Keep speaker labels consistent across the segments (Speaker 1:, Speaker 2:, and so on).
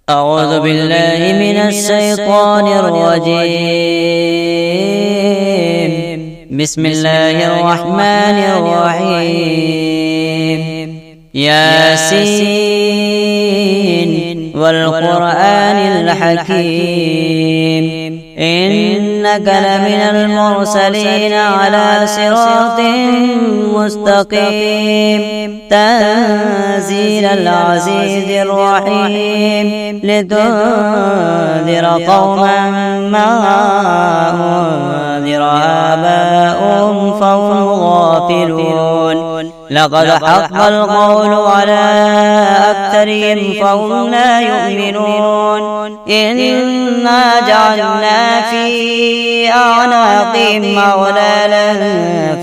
Speaker 1: أعوذ بالله من الشيطان الرجيم. بسم الله الرحمن الرحيم. ياسين والقرآن الحكيم إنك لمن المرسلين على صراط مستقيم تنزيل العزيز الرحيم لتنذر قوما ما أنذر آباؤهم فهم غافلون لقد حق القول على أكثرهم فهم لا يؤمنون إنا جعلنا في أعناقهم أغلالا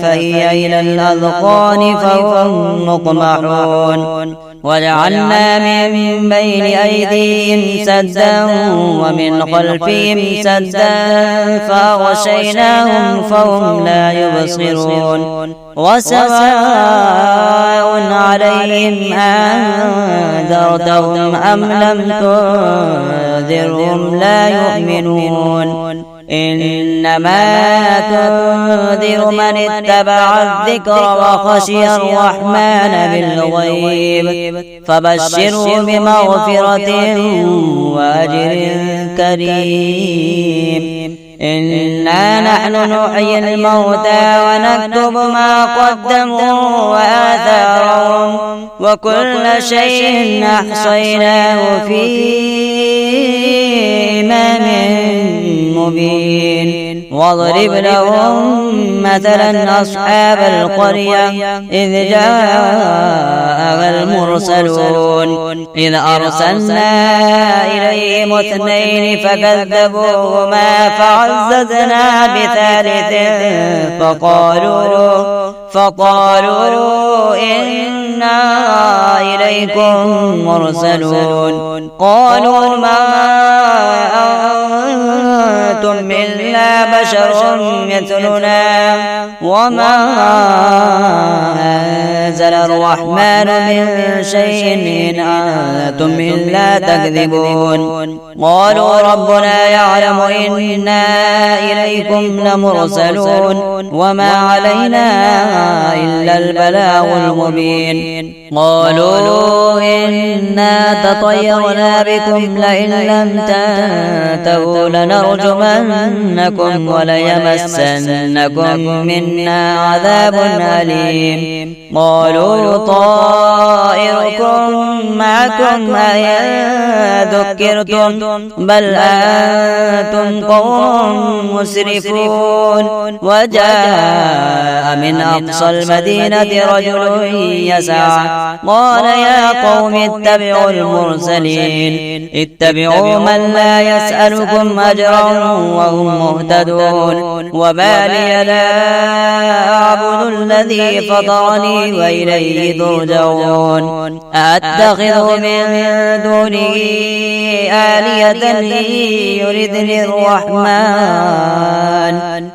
Speaker 1: فهي إلى الأذقان فهم مقمحون وجعلنا من بين أيديهم سدا ومن خلفهم سدا فأغشيناهم فهم لا يبصرون وسواء عليهم أنذرتهم أم لم تنذرهم لا يؤمنون إنما تنذر من اتبع الذكر وخشي الرحمن بالغيب فبشره بمغفرة وأجر كريم. إنا نحن نحيي الموتى ونكتب ما قدموا وآثارهم وكل شيء أحصيناه في إمام مبين. واضرب لهم مثلا أصحاب القرية إذ جاءها المرسلون إذ أرسلنا إليهم اثنين فكذبوهما فعززنا بثالث فقالوا إنا إليكم مرسلون قالوا ما أنتم إلا بشر مثلنا وما أنزل الرحمن من شيء إن أنتم إلا تكذبون. قالوا ربنا يعلم إنا إليكم لمرسلون وما علينا إلا البلاغ المبين. قالوا إنا تطيرنا بكم لئن لم تنتهوا لنرجمنكم وليمسنكم منا عذاب أليم. قالوا طائركم معكم أئن ذكرتم بل أنتم قوم مسرفون. وجاء من أقصى المدينة رجل يسعى قال يا قوم اتبعوا المرسلين اتبعوا من لا يسألكم أجرا وهم مهتدون. وما لي لا أعبد الذي فطرني وإليه ترجعون. أتخذ من دونه آلهة إن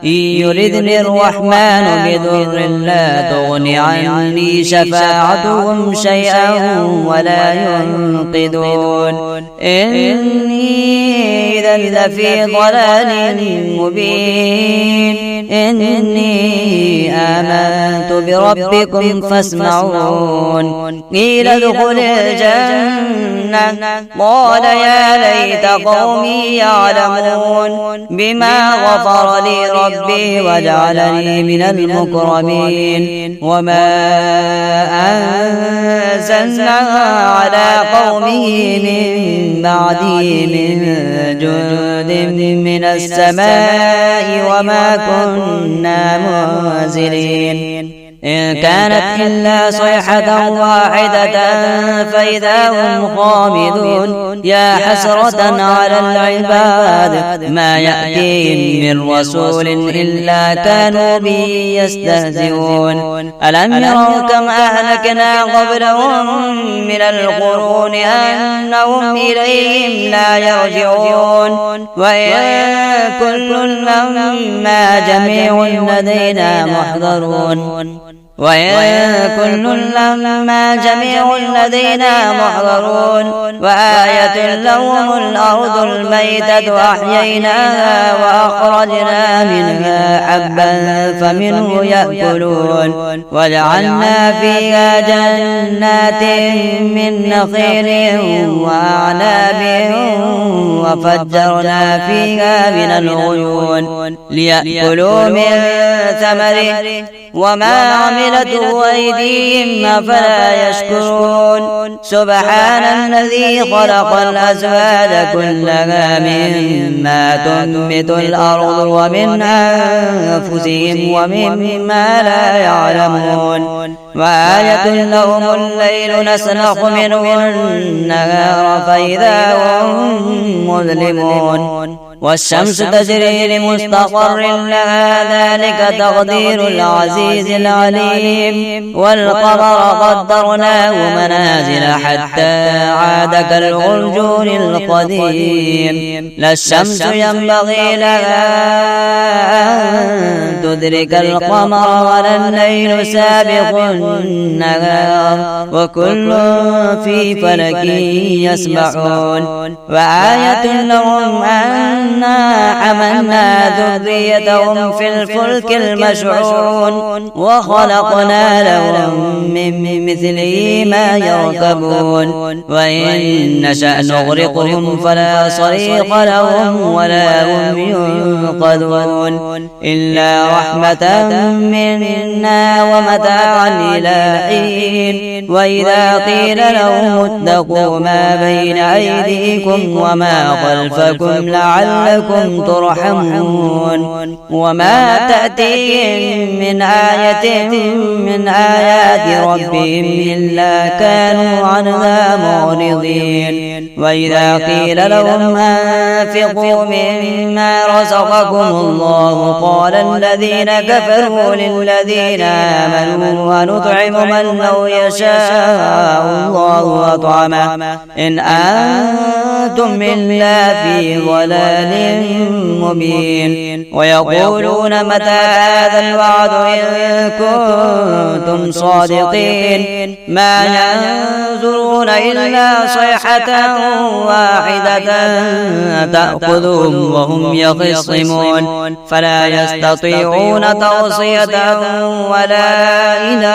Speaker 1: يردني الرحمن بضر لا تغن عني شفاعتهم شيئا ولا ينقذون. إني إذا لفي ضلال مبين. إني آمنت بربكم فاسمعون. قيل ادخل الجنة قال يا ليت قومي يعلمون بما غفر لي ربي وجعلني من المكرمين. وما أنزلنا على قومه من بعده من جند من السماء وما كنا منزلين. إن كانت إلا صيحة واحدة فإذا هم خامدون. يا حسرة على العباد ما يأتيهم من رسول إلا كانوا به يستهزئون. ألم يروا كم أهلكنا قبلهم من القرون أنهم إليهم لا يرجعون. وإن كل لما جميع لدينا محضرون. وإن كل لما جميع لدينا محضرون وآية لهم الأرض الميتة أحييناها وأخرجنا منها حبا فمنه يأكلون وجعلنا فيها جنات من نخيل وأعناب وفجرنا فيها من العيون ليأكلوا من ثمره وما عملته أيديهم أفلا يشكرون سبحان الذي خلق الأزواج كلها مما تنبت الأرض ومن أنفسهم ومما لا يعلمون وآية لهم الليل نسلخ منه النهار فإذا هم مظلمون والشمس تجري لمستقر لها ذلك تقدير العزيز العليم والقمر قدرناه منازل حتى عاد كالعرجون القديم لا الشمس ينبغي لها أن تدرك القمر ولا الليل سابق النهار وكل في فلك يسبحون وآية لهم أنا حملنا ذريتهم في الفلك المشحون وخلقنا لهم من مثله ما يركبون وإن نشأ نغرقهم فلا صريخ لهم ولا هم ينقذون إلا رحمة منا ومتاعا إلى حين وإذا قيل لهم اتقوا ما بين أيديكم وما خلفكم لعلكم ترحمون وما تأتيهم من آية من آيات ربهم إلا كانوا عنها معرضين وإذا قيل لهم أنفقوا مما رزقكم الله قال الذين كفروا للذين آمنوا ونطعم من لو يشاء الله أطعمه إن أنتم إلا في ضلال مبين ويقولون متى هذا الوعد إن كنتم صادقين ما ينظرون إلا صيحة واحدة تأخذهم وهم يخصمون فلا يستطيعون توصية ولا إلى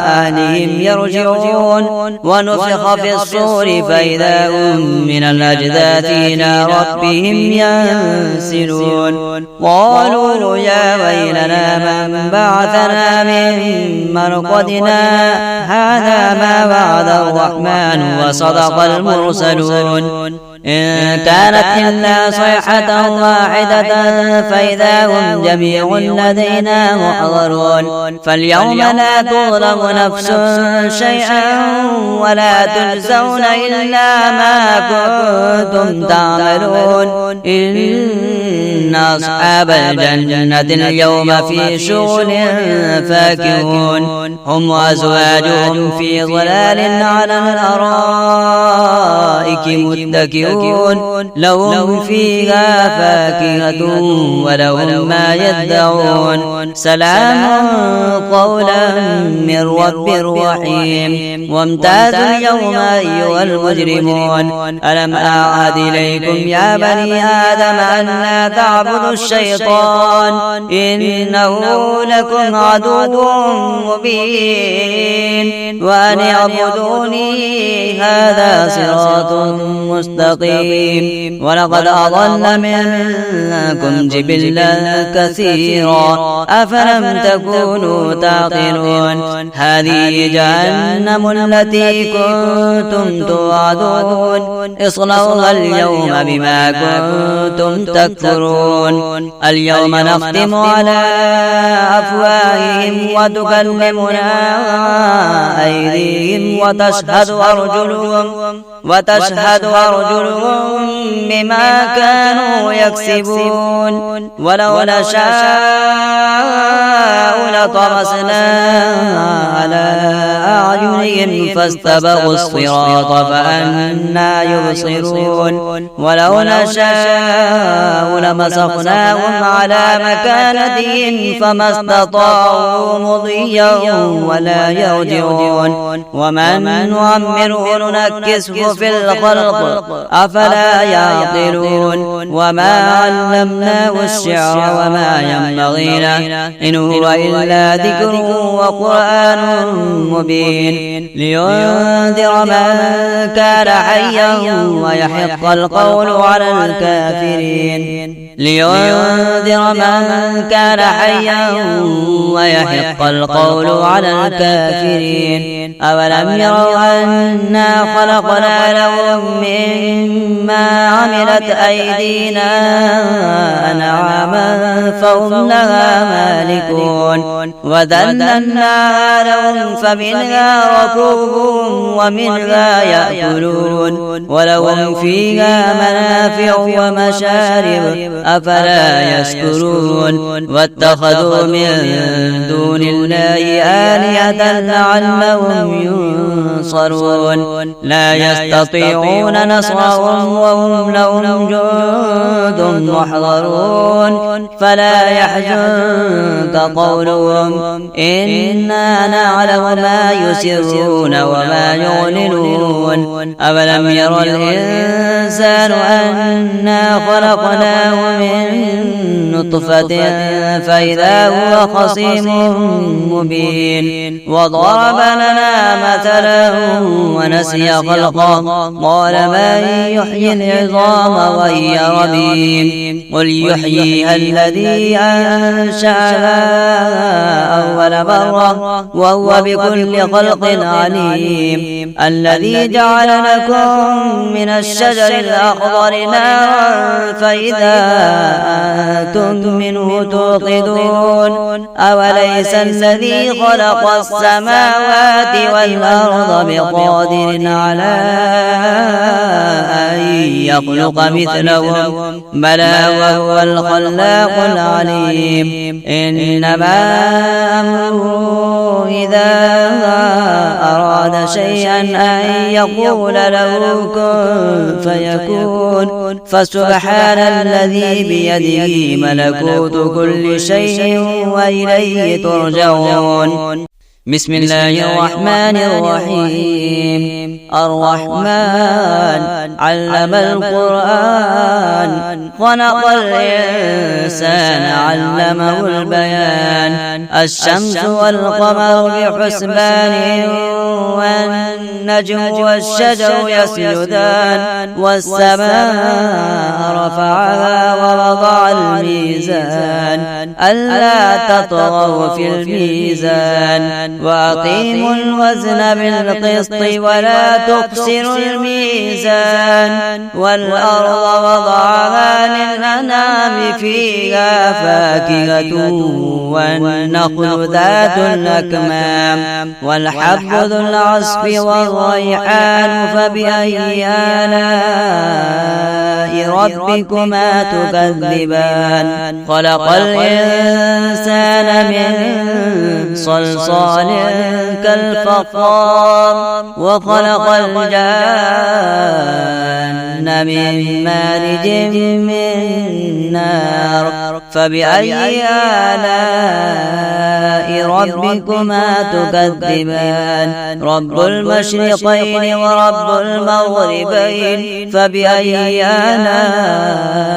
Speaker 1: أهلهم يرجعون ونفخ في الصور فإذا هم من الأجداث إلى ربهم ينسلون قالوا يا ويلنا من بعثنا من مرقدنا هذا ما وعد الرحمن وصدق المرسلون إن كانت إلا صيحة واحدة فإذا هم جميع لدينا محضرون فاليوم لا تظلم نفس شيئا ولا تجزون إلا ما كنتم تعملون إن أصحاب الجنة اليوم في شغل فاكهون هم وأزواجهم في ظلال على الأرائك متكئون لهم فيها فاكهة ولهم ما يدعون سلام قولا من رب رحيم وامتازوا اليوم أيها المجرمون ألم أعهد إليكم يا بني آدم أن لا تعبدوا الشيطان إنه لكم عدو مبين وأن اعبدوني هذا صراط مستقيم ولقد أضل منكم جبلا كثيرا أفلم تكونوا تعقلون هذه جهنم التي كنتم توعدون اصلوها اليوم بما كنتم تكفرون اليوم نختم على أفواههم وتكلمنا أيديهم وتشهد أرجلهم بما كانوا يكسبون ولو نشاء لطمسناها على أعينهم فاستبقوا الصراط فأنى يبصرون ولو نشاء لمسخناهم على مكانتهم فما استطاعوا مضيا ولا يرجعون ومن نعمره ننكسه في الخلق أفلا يعقلون وما علمناه الشعر وما ينبغي له إن هو إلا ذكر وقرآن مبين لينذر من كان حيا ويحق القول على الكافرين لينذر من كان حيا ويحق القول على الكافرين أولم يروا أنا خلقنا لهم مما عملت أيدينا أنعاما فهم لها مالكون وذللناها لهم فمنها ركوبهم ومنها يأكلون ولهم فيها منافع ومشارب أفلا يشكرون واتخذوا من دون الله آلهة لعلهم ينصرون لا يستطيعون نصرهم وهم لهم جند محضرون فلا يحزنك قولهم إنا نعلم ما يسرون وما يعلنون أولم ير الإنسان أنا خلقناه من نطفة فإذا هو خصيم مبين وضرب لنا مثلا ونسي خلقه قال من يحيي العظام وهي رميم قل يحييها الذي أنشأها أول مرة وهو بكل خلق عليم الذي جعل لكم من الشجر الأخضر نارا فإذا أنتم منه توقدون أوليس الذي خلق السماوات والأرض بقادر على أن يخلق مثلهم بلى وهو الخلاق العليم إنما أمره إذا أراد شيئا أن يقول له كن فيكون فسبحان الذي بيده ملكوت كل شيء وإليه ترجعون بسم الله الرحمن الرحيم الرحمن علم القرآن خلق الإنسان علمه البيان الشمس والقمر بحسبان والنجم والشجر يسجدان والسماء رفعها ووضع الميزان ألا تطغوا في الميزان وأقيموا الوزن بالقسط ولا تخسروا الميزان والأرض وضعها للأنعام فيها فاكهة والنخل ذات الأكمام والحب ذو العصف والريحان فبأي آلاء ربكما تكذبان خلق الإنسان من صلصال كالفخار وخلق الجان من مارج من نار فبأي آلاء ربكما تكذبان رب المشرقين ورب المغربين فبأي آلاء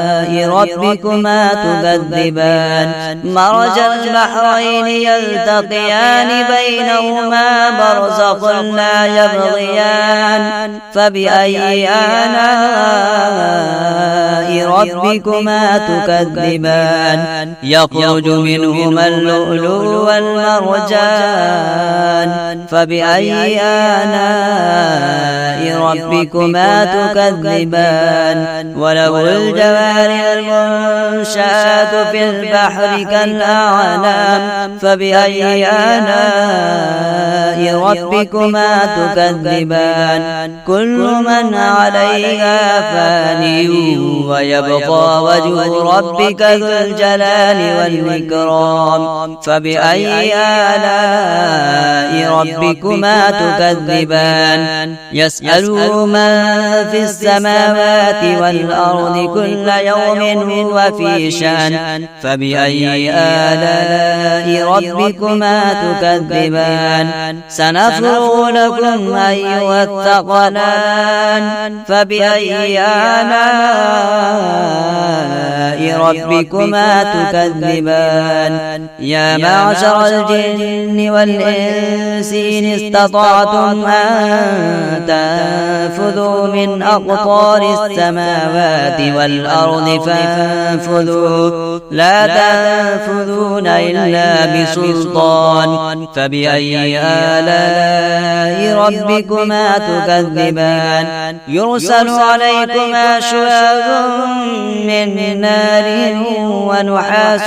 Speaker 1: ربكما تكذبان مرج البحرين يلتقيان بينهما برزخ لا يبغيان فبأي آلاء ربكما تكذبان يخرج منهما اللؤلؤ والمرجان فبأي آلاء ربكما تكذبان وله الجوار المنشآت في البحر كالأعلام فبأي آلاء ربكما تكذبان كل من عليها فان ويبقى ويبقى وجه ربك ذو الجلال والإكرام. فبأي آلاء ربكما تكذبان؟ يسأله من في السماوات والأرض كل يوم هو في شأن. فبأي آلاء ربكما تكذبان؟ سنفرغ لكم أيها الثقلان. فبأي آلاء ربكما تكذبان؟ يا معشر الجن والإنس إن استطعتم أن تنفذوا من أقطار السماوات والأرض فانفذوا لا تنفذون إلا بسلطان. فبأي آلاء ربكما تكذبان؟ يرسل عليكما شواظ من نار ونحاس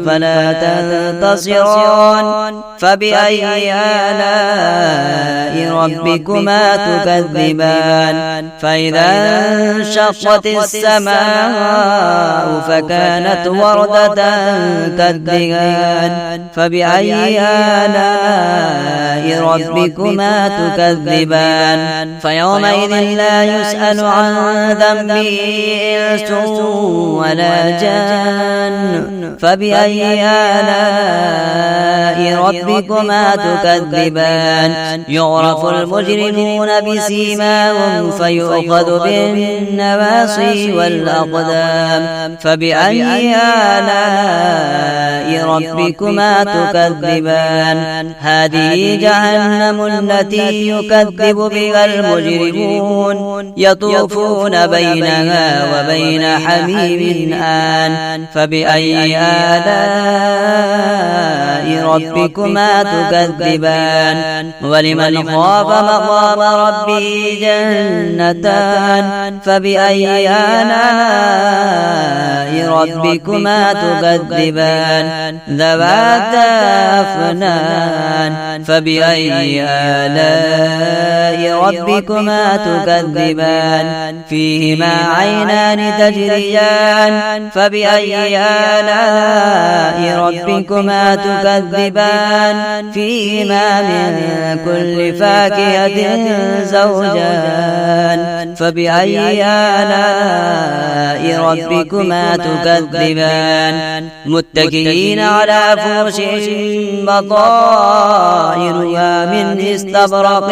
Speaker 1: فلا تنتصران. فبأي آلاء ربكما تكذبان؟ فإذا انشقت السماء فكانت وردة كالدهان. فبأي آلاء ربكما تكذبان؟ فيومئذ لا يسأل عن ذنبه إنس ولا جان. فبأي آلاء ربكما تكذبان؟ يعرف المجرمون بسيماهم فيؤخذ بالنواصي والأقدام. فبأي آلاء ربكما تكذبان؟ هذه جهنم التي يكذب بها المجرمون يطوفون بينها وبين حميم آن. فبأي آلاء ربكما تكذبان؟ ولمن خاف مقام ربه جنتان. فبأي آلاء ربكما تكذبان؟ ذواتا أفنان. فبأي آلاء ربكما تكذبان؟ فيهما عينان تجريان. فبأي آلاء ربكما تكذبان؟ فيهما من كل فاكهة زوجان. فبأي آلاء ربكما تكذبان؟ متكئين على فرش بطائرها من استبرق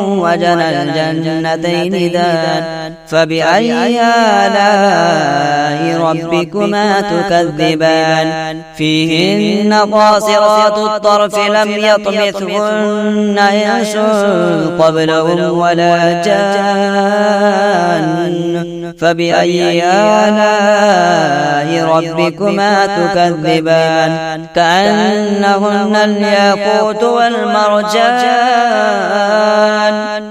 Speaker 1: وجنى الجنتين دان. فبأي آلاء ربكما تكذبان؟ فيهن قاصرات الطرف لم يطمثهن إنس قبلهم ولا جان. فبأي آلاء ربكما تكذبان؟ كأنهن الياقوت والمرجان.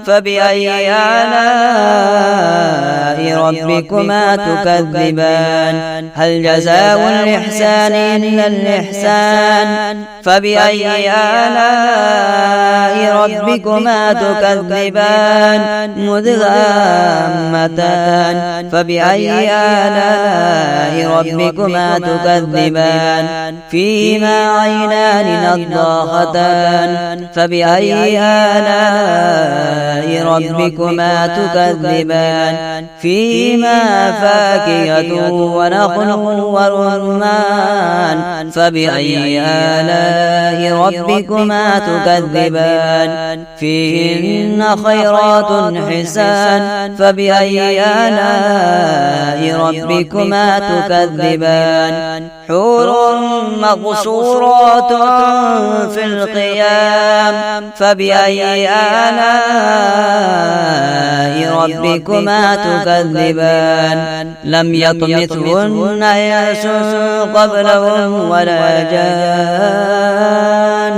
Speaker 1: فبأي آلاء ربكما تكذبان؟ هل جزاء الإحسان إلا الإحسان؟ فبأي آلاء ربكما تكذبان؟ مدهامتان. فبأي آلاء ربكما تكذبان؟ فيهما عينان نضاختان. فبأي آلاء ربكما تكذبان؟ فيهما فاكهة ونخل ورمان. فبأي آلاء ربكما تكذبان؟ فيهن خيرات حسان. فبأي آلاء ربكما تكذبان؟ حور مقصورات في القيام. فبأي آلاء ربكما تكذبان؟ لم يطمثهن إنس قبلهم ولا جان.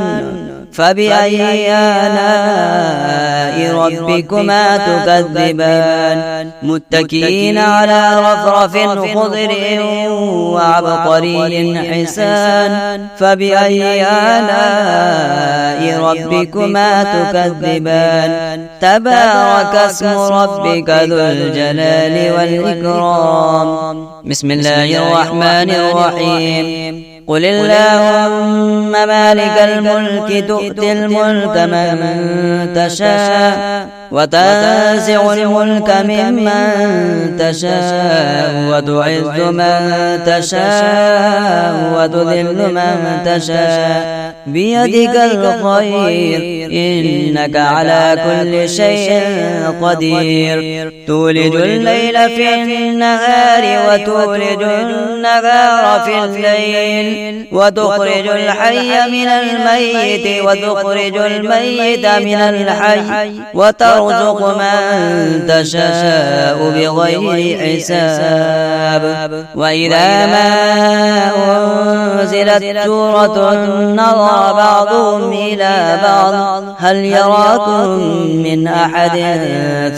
Speaker 1: فبأي آلاء ربكما تكذبان؟ متكئين على رفرف خضر وعبقري حسان. فبأي آلاء ربكما تكذبان؟ تبارك اسم ربك ذو الجلال والإكرام. بسم الله الرحمن الرحيم. قل اللهم مالك الملك تؤتي الملك من تشاء وتنزع الملك ممن تشاء وتعز من تشاء وتذل من تشاء بيدك الخير إنك على كل شيء قدير. تولج الليل في النهار وتولج النهار في الليل وتخرج الحي من الميت وتخرج الميت من الحي وترزق من تشاء بغير حساب. وإذا ما أنزلت سورة نظر بعضهم إلى بعض هل يراكم من أحد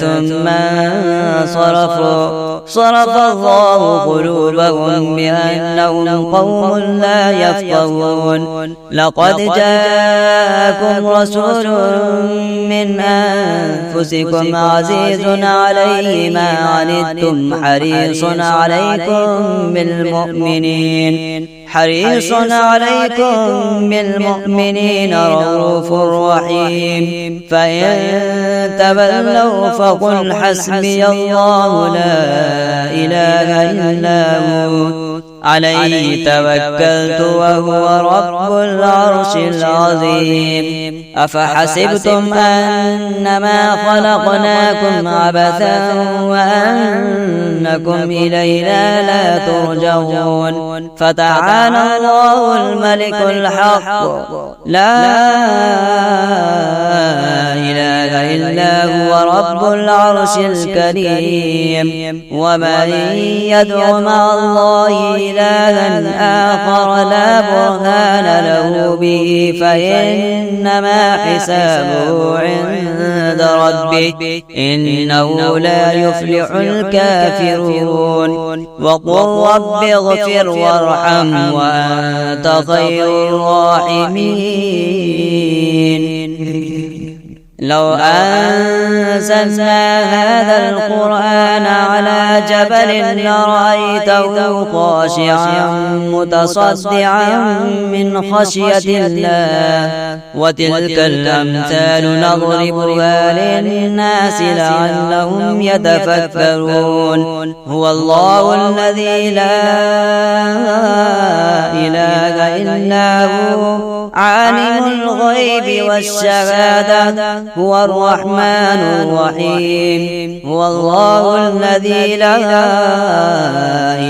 Speaker 1: ثم صرف الله قلوبهم بأنهم قوم لا يفقهون. لقد جاءكم رسول من أنفسكم عزيز عليه ما عنتم حريص عليكم بالمؤمنين رؤوف رحيم. فإن تولوا فقل حسبي الله لا إله إلا هو عليه توكلت وهو رب العرش العظيم. أفحسبتم أنما خلقناكم عبثا وأنكم إلينا لا ترجعون. فتعالى الله الملك الحق لا إله إلا هو رب العرش الكريم. ومن يدع مع الله إلها آخر لا برهان له به فإنما حسابه عند ربه إنه لا يفلح الكافرون. وقل رب اغفر وارحم وأنت خير الراحمين. لو أنزلنا هذا القرآن على جبل لرأيته خاشعا متصدعا من خشية الله. وتلك الأمثال نضربها للناس لعلهم يتفكرون. هو الله الذي لا إله إلا هو عالم الغيب والشهادة هو الرحمن الرحيم. هو الله الذي لا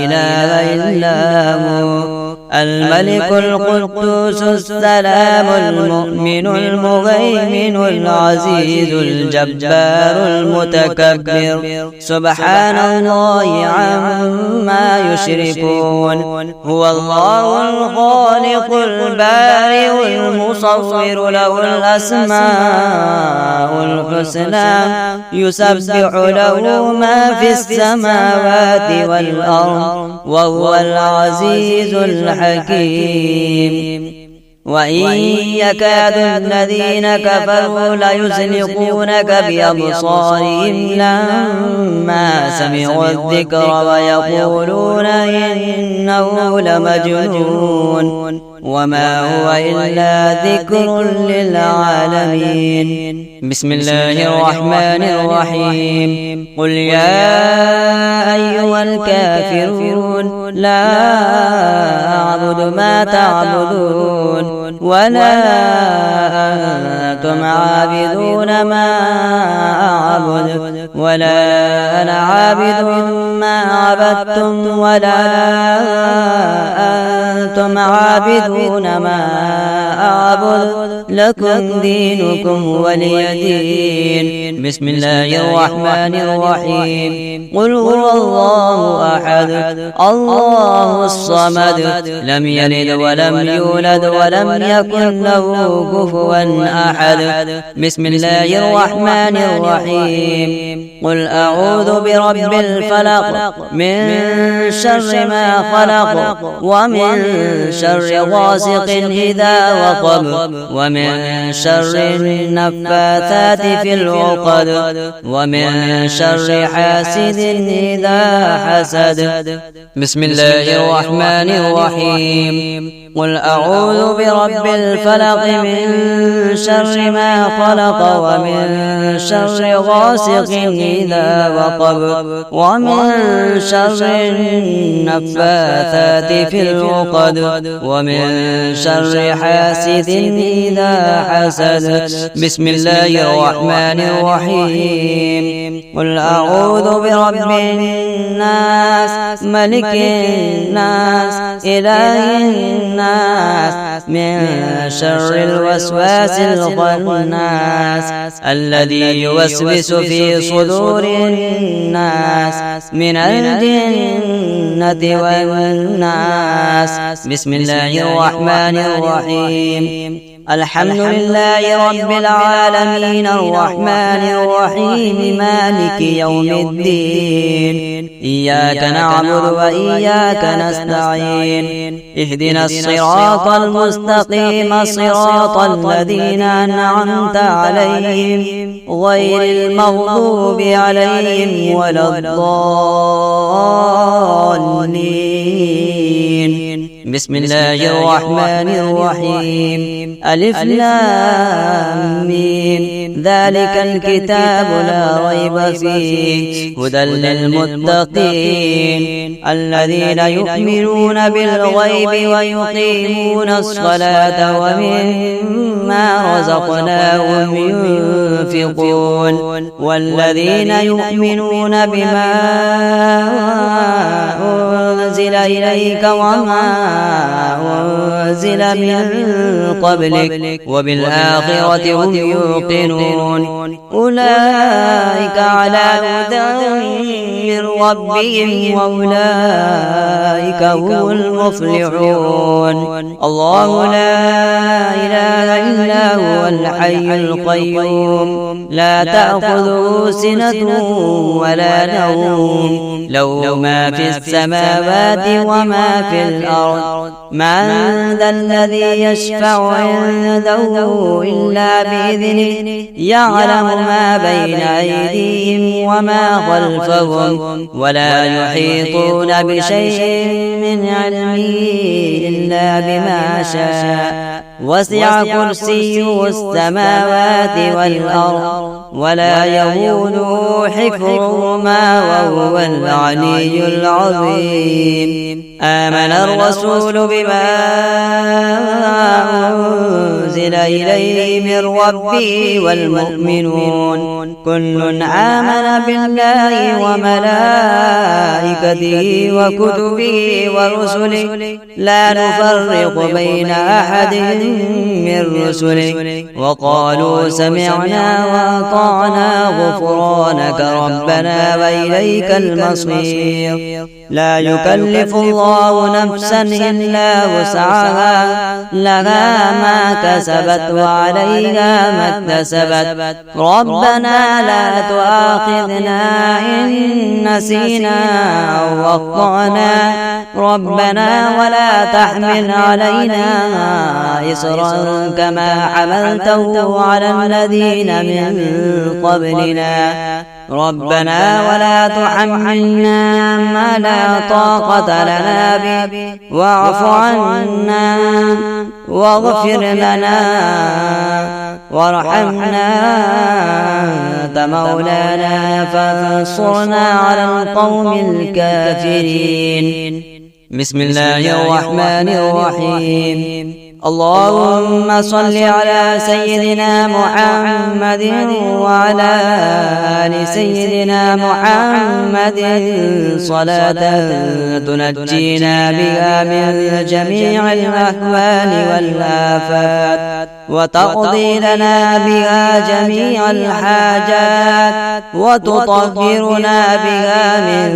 Speaker 1: إله إلا هو الملك القدوس السلام المؤمن المهيمن العزيز الجبار المتكبر. سبحان الله عما يشركون. هو الله الخالق البارئ المصور له الأسماء الحسنى يسبح له ما في السماوات والأرض وهو العزيز الحكيم. وإن يكاد الذين كفروا ليزلقونك بأبصارهم لما سمعوا الذكر ويقولون إنه لمجنون وما هو إلا ذكر للعالمين. بسم الله الرحمن الرحيم. قل يا أيها الكافرون لا أعبد ما تعبدون ولا أنتم عابدون ما أعبد ولا أنا عابد ما عبدتم ولا أنتم عابدون ما أعبد لكم دينكم ولي دين. بسم الله الرحمن الرحيم. قل هو الله أحد الله الصمد لم يلد ولم يولد ولم يكن له كفوا أحد. بسم الله الرحمن الرحيم. قل أعوذ برب الفلق من شر ما خلق ومن شر غاسق إذا وقب ومن شر النفاثات في العقد ومن شر حاسد إذا حسد. بسم الله الرحمن الرحيم. قل أعوذ برب الفلق من شر ما خلق ومن شر غاسق إذا وقب ومن شر النفاثات في العقد ومن شر حاسد إذا حسد. بسم الله الرحمن الرحيم. قل أعوذ برب الناس ملك الناس إله الناس من شر الوسواس الخناس الذي يوسوس في صدور الناس من الجنة والناس. بسم الله الرحمن الرحيم. الحمد لله رب العالمين الرحمن الرحيم مالك يوم الدين. إياك نعبد وإياك نستعين. اهدنا الصراط المستقيم صراط الذين أنعمت عليهم غير المغضوب عليهم ولا الضالين. بسم الله الرحمن الرحيم. ألف لام ميم. ذلك الكتاب لا ريب فيه هدى للمتقين الذين يؤمنون بالغيب ويقيمون الصلاة ومما رزقناهم ينفقون والذين يؤمنون بما أنزل إليك وما أنزل من قبلك وبالآخرة هم يوقنون أولئك على هدى من ربهم وأولئك هم المفلحون. الله لا إله إلا هو الحي القيوم لا تأخذه سنة ولا نوم له ما في السماوات وما في الأرض. من ذا الذي يشفع عنده إلا بإذنه يعلم ما بين أيديهم وما خلفهم ولا يحيطون بشيء من علمه إلا بما شاء. وسع كرسيه السماوات والأرض ولا يئوده حفظهما وهو العلي العظيم. آمن الرسول بما أنزل إليه من ربه والمؤمنون كل آمن بالله وملائكته وكتبه ورسله لا نفرق بين أحد من رسله وقالوا سمعنا وأطعنا غفرانك ربنا وإليك المصير. لا يكلف الله نفسا إلا وسعها لها ما كسبت وعليها ما اكتسبت. ربنا لا تؤاخذنا إن نسينا أو أخطأنا ربنا ولا تحمل علينا إصرا كما حملته على الذين من قبلنا ربنا ولا تحملنا ما لا طاقة لنا به واعف عنا واغفر لنا وارحمنا أنت مولانا فانصرنا على القوم الكافرين. بسم الله الرحمن الرحيم. اللهم صل على سيدنا محمد وعلى آل سيدنا محمد صلاة تنجينا بها من جميع الأهوال والآفات وتقضي لنا بها جميع الحاجات، وتطهرنا بها من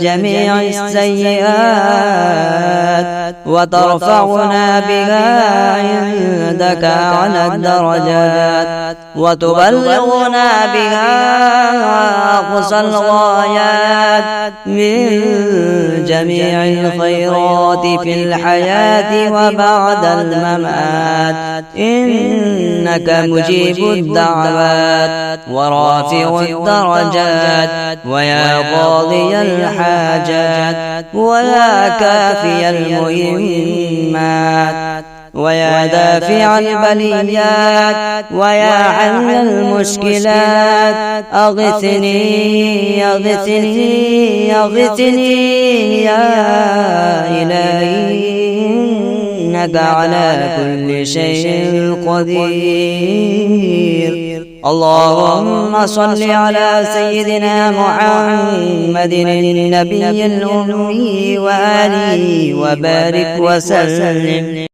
Speaker 1: جميع السيئات، وترفعنا بها عندك أعلى الدرجات، وتبلغنا بها أقصى الغايات من جميع الخيرات في الحياة وبعد الممات، إنك مجيب الدعوات ورافع الدرجات، ويا قاضي الحاجات، ويا كافي المهمات، ويا دافع البليات، ويا حل المشكلات، أغثني أغثني أغثني يا إلهي، إنك على كل شيء قدير. اللهم صل على سيدنا محمد النبي الأمي وآله وبارك وسلم.